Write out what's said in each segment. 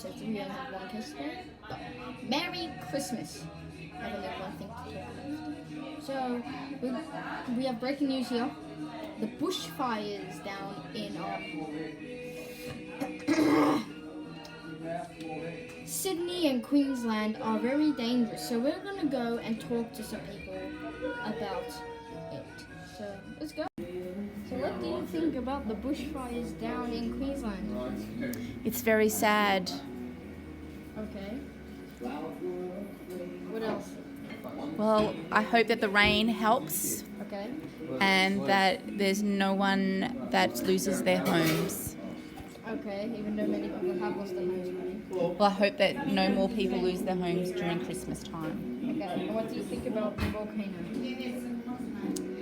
episode 3, we only have one case today. But Merry Christmas! I don't have one thing to talk about. So, we have breaking news here. The bushfires down in Sydney and Queensland are very dangerous. So we're going to go and talk to some people about it. So, let's go. So what do you think about the bushfires down in Queensland? It's very sad. Okay. What else? Well, I hope that the rain helps Okay. and that there's no one that loses their homes. Okay, even though many people have lost their homes already. Well, I hope that no more people lose their homes during Christmas time. Okay, and what do you think about the volcano?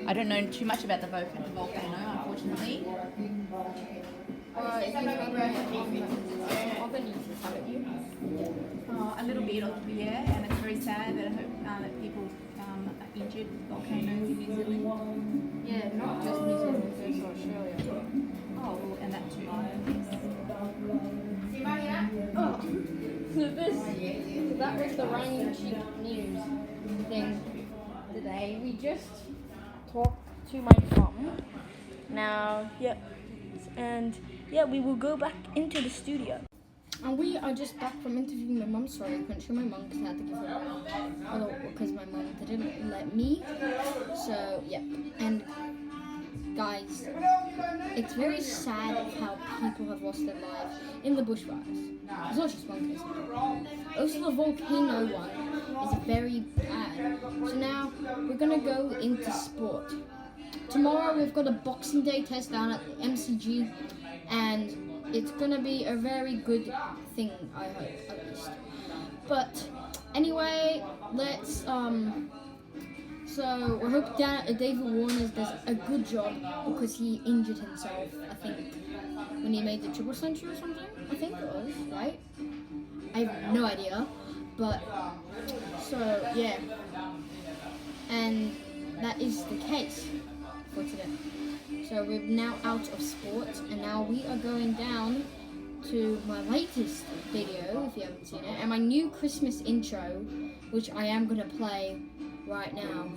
I don't know too much about the volcano, unfortunately. If you've heard about other news, haven't you? A little bit, yeah, and it's very sad that I hope that people are injured volcanoes in New Zealand. Yeah, not just New Zealand, also Australia. Oh, well, and that too. Oh, so that was the rain cheap news thing today. We just talked to my mum. Now, yep, and yeah, we will go back into the studio. And we are just back from interviewing my mum. Sorry, I couldn't show my mum because I had to give her because my mum didn't let me. So, yep. And guys, it's very sad of how people have lost their lives in the bushfires. It's not just one case. Also, the volcano one is very bad. So now we're gonna go into sport. Tomorrow we've got a Boxing Day test down at the MCG, and it's gonna be a very good thing, I hope, at least. But anyway, let's so I hope David Warner does a good job because he injured himself, I think, when he made the triple century or something. I think it was, right? I have no idea, but so yeah, and that is the case for today. So we're now out of sports, and now we are going down to my latest video, if you haven't seen it, and my new Christmas intro, which I am going to play right now.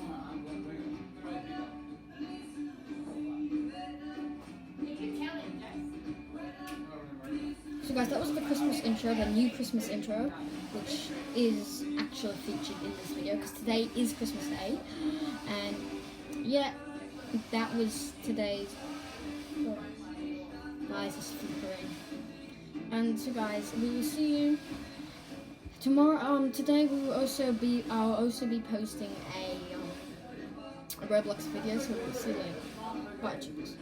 So guys, that was the Christmas intro, the new Christmas intro, which is actually featured in this video, because today is Christmas Day, and yeah, that was today's. Oh, guys, it's flickering. And so, guys, we will see you tomorrow. Today we will I'll also be posting a Roblox video. So we'll see you later. Bye, chicks.